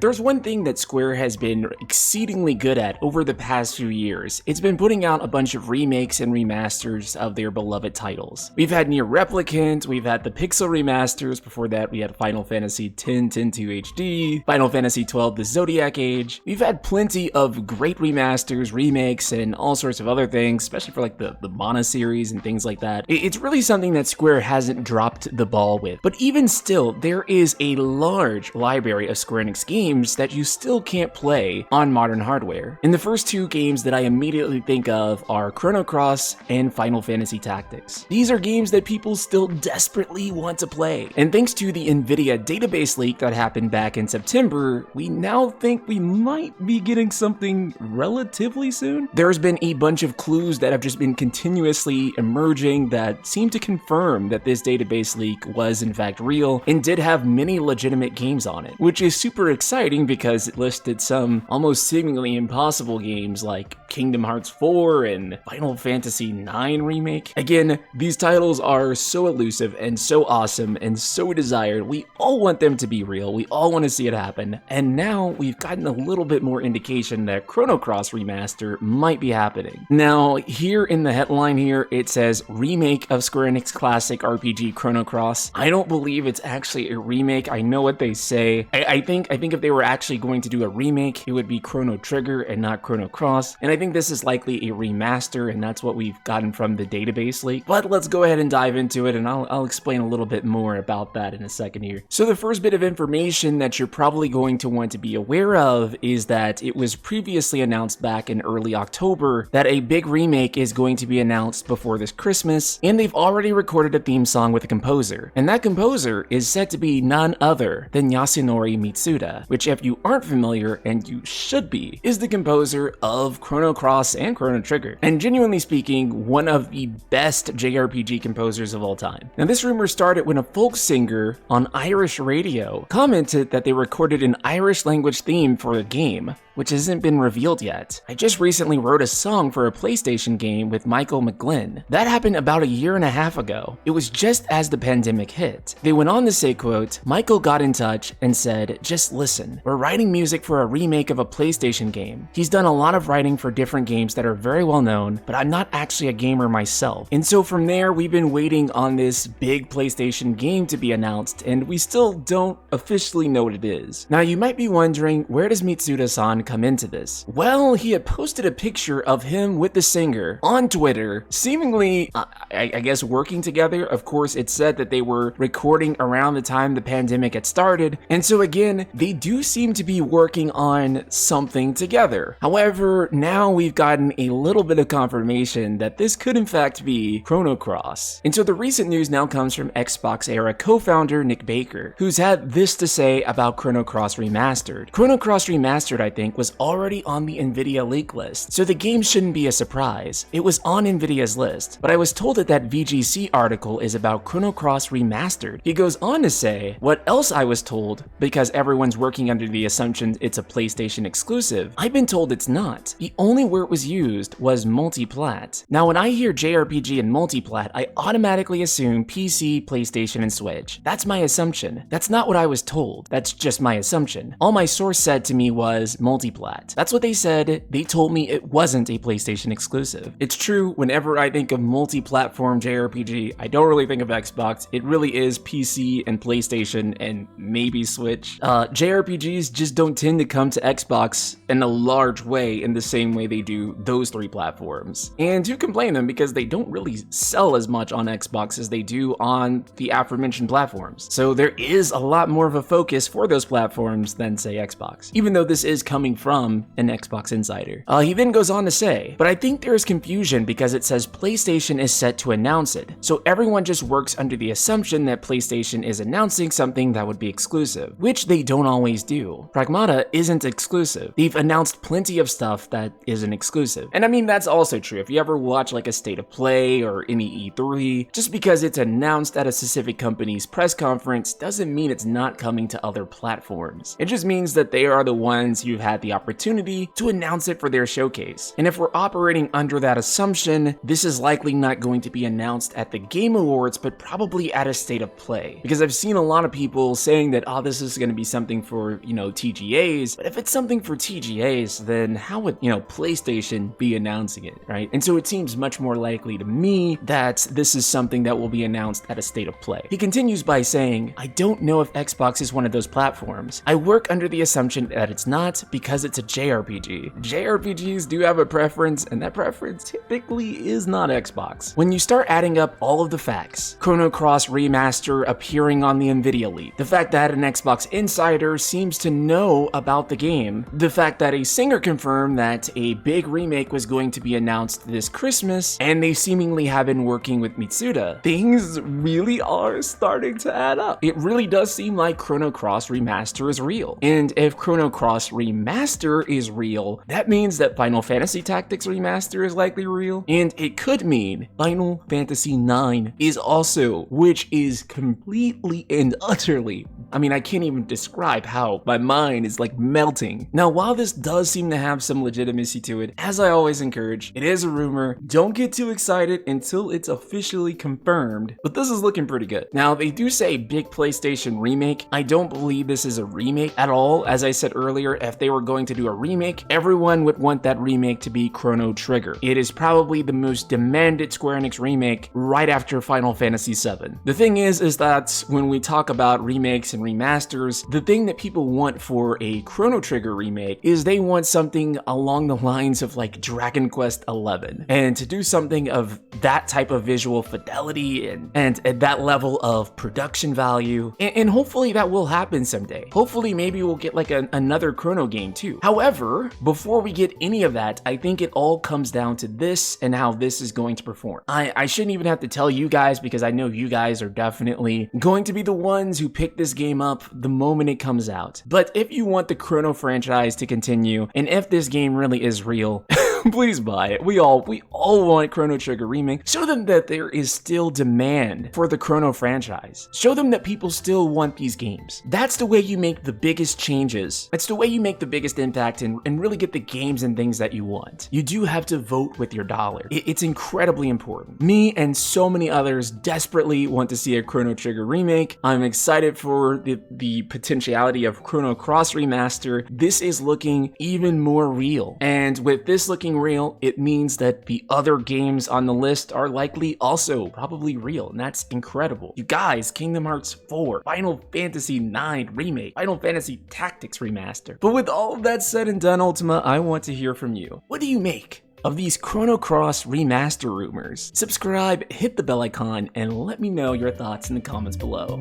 There's one thing that Square has been exceedingly good at over the past few years. It's been putting out a bunch of remakes and remasters of their beloved titles. We've had Nier Replicant, we've had the Pixel remasters, before that we had Final Fantasy X 10-2 HD, Final Fantasy XII The Zodiac Age. We've had plenty of great remasters, remakes, and all sorts of other things, especially for like the Mana series and things like that. It's really something that Square hasn't dropped the ball with. But even still, there is a large library of Square Enix games that you still can't play on modern hardware. And the first two games that I immediately think of are Chrono Cross and Final Fantasy Tactics. These are games that people still desperately want to play. And thanks to the Nvidia database leak that happened back in September, we now think we might be getting something relatively soon. There's been a bunch of clues that have just been continuously emerging that seem to confirm that this database leak was in fact real and did have many legitimate games on it, which is super exciting because it listed some almost seemingly impossible games like Kingdom Hearts 4 and Final Fantasy IX Remake. Again, these titles are so elusive and so awesome and so desired. We all want them to be real. We all want to see it happen. And now we've gotten a little bit more indication that Chrono Cross Remaster might be happening. Now, here in the headline here, it says remake of Square Enix classic RPG Chrono Cross. I don't believe it's actually a remake. I know what they say. I think if they were actually going to do a remake, it would be Chrono Trigger and not Chrono Cross. And I think this is likely a remaster, and that's what we've gotten from the database leak. But let's go ahead and dive into it, and I'll explain a little bit more about that in a second here. So the first bit of information that you're probably going to want to be aware of is that it was previously announced back in early October that a big remake is going to be announced before this Christmas, and they've already recorded a theme song with a composer. And that composer is said to be none other than Yasunori Mitsuda, which, if you aren't familiar, and you should be, is the composer of Chrono Cross and Chrono Trigger, and genuinely speaking, one of the best JRPG composers of all time. Now, this rumor started when a folk singer on Irish radio commented that they recorded an Irish language theme for the game, which hasn't been revealed yet. I just recently wrote a song for a PlayStation game with Michael McGlynn. That happened about a year and a half ago. It was just as the pandemic hit. They went on to say, quote, Michael got in touch and said, just listen, we're writing music for a remake of a PlayStation game. He's done a lot of writing for different games that are very well known, but I'm not actually a gamer myself. And so from there, we've been waiting on this big PlayStation game to be announced, and we still don't officially know what it is. Now, you might be wondering, where does Mitsuda-san come into this? Well, he had posted a picture of him with the singer on Twitter, seemingly, I guess, working together. Of course, it said that they were recording around the time the pandemic had started, and so again, they do seem to be working on something together. However, now we've gotten a little bit of confirmation that this could in fact be Chrono Cross. And so the recent news now comes from Xbox era co-founder Nick Baker, who's had this to say about Chrono Cross Remastered. Chrono Cross Remastered, I think, was already on the Nvidia Leak list, so the game shouldn't be a surprise. It was on Nvidia's list, but I was told that VGC article is about Chrono Cross Remastered. He goes on to say, what else I was told, because everyone's working under the assumption it's a PlayStation exclusive, I've been told it's not. The only word was used was multi-plat. Now, when I hear JRPG and multi-plat, I automatically assume PC, PlayStation, and Switch. That's my assumption. That's not what I was told. That's just my assumption. All my source said to me was multi-plat. That's what they said. They told me it wasn't a PlayStation exclusive. It's true, whenever I think of multi-platform JRPG, I don't really think of Xbox. It really is PC and PlayStation and maybe Switch. JRPGs just don't tend to come to Xbox in a large way in the same way they do those three platforms. And who can blame them, because they don't really sell as much on Xbox as they do on the aforementioned platforms. So there is a lot more of a focus for those platforms than, say, Xbox, even though this is coming from an Xbox insider. He then goes on to say, but I think there is confusion because it says PlayStation is set to announce it. So everyone just works under the assumption that PlayStation is announcing something that would be exclusive, which they don't always do. Pragmata isn't exclusive. They've announced plenty of stuff that isn't exclusive. And I mean, that's also true. If you ever watch like a State of Play or any E3, just because it's announced at a specific company's press conference doesn't mean it's not coming to other platforms. It just means that they are the ones you've had had the opportunity to announce it for their showcase. And if we're operating under that assumption, this is likely not going to be announced at the Game Awards, but probably at a State of Play. Because I've seen a lot of people saying that, oh, this is going to be something for, TGAs. But if it's something for TGAs, then how would, PlayStation be announcing it, right? And so it seems much more likely to me that this is something that will be announced at a State of Play. He continues by saying, I don't know if Xbox is one of those platforms. I work under the assumption that it's not because it's a JRPG. JRPGs do have a preference, and that preference typically is not Xbox. When you start adding up all of the facts, Chrono Cross Remaster appearing on the Nvidia Leak, the fact that an Xbox insider seems to know about the game, the fact that a singer confirmed that a big remake was going to be announced this Christmas, and they seemingly have been working with Mitsuda, things really are starting to add up. It really does seem like Chrono Cross Remaster is real. And if Chrono Cross Remaster is real, that means that Final Fantasy Tactics Remaster is likely real, and it could mean Final Fantasy IX is also, which is completely and utterly, I can't even describe how my mind is like melting. Now, while this does seem to have some legitimacy to it, as I always encourage, it is a rumor. Don't get too excited until it's officially confirmed, but this is looking pretty good. Now, they do say big PlayStation remake. I don't believe this is a remake at all. As I said earlier, if they were going to do a remake, everyone would want that remake to be Chrono Trigger. It is probably the most demanded Square Enix remake right after Final Fantasy VII. The thing is that when we talk about remakes and remasters, the thing that people want for a Chrono Trigger remake is they want something along the lines of like Dragon Quest XI. And to do something of that type of visual fidelity and at that level of production value, and hopefully that will happen someday. Hopefully maybe we'll get like another Chrono game too. However, before we get any of that, I think it all comes down to this and how this is going to perform. I shouldn't even have to tell you guys, because I know you guys are definitely going to be the ones who pick this game up the moment it comes out. But if you want the Chrono franchise to continue, and if this game really is real, please buy it. We all want Chrono Trigger Remake. Show them that there is still demand for the Chrono franchise. Show them that people still want these games. That's the way you make the biggest changes. That's the way you make the biggest impact and really get the games and things that you want. You do have to vote with your dollar. It's incredibly important. Me and so many others desperately want to see a Chrono Trigger Remake. I'm excited for the potentiality of Chrono Cross Remaster. This is looking even more real. And with this looking real, it means that the other games on the list are likely also probably real, and that's incredible. You guys, Kingdom Hearts 4, Final Fantasy IX Remake, Final Fantasy Tactics Remaster. But with all of that said and done, Ultima, I want to hear from you. What do you make of these Chrono Cross Remaster rumors? Subscribe, hit the bell icon, and let me know your thoughts in the comments below.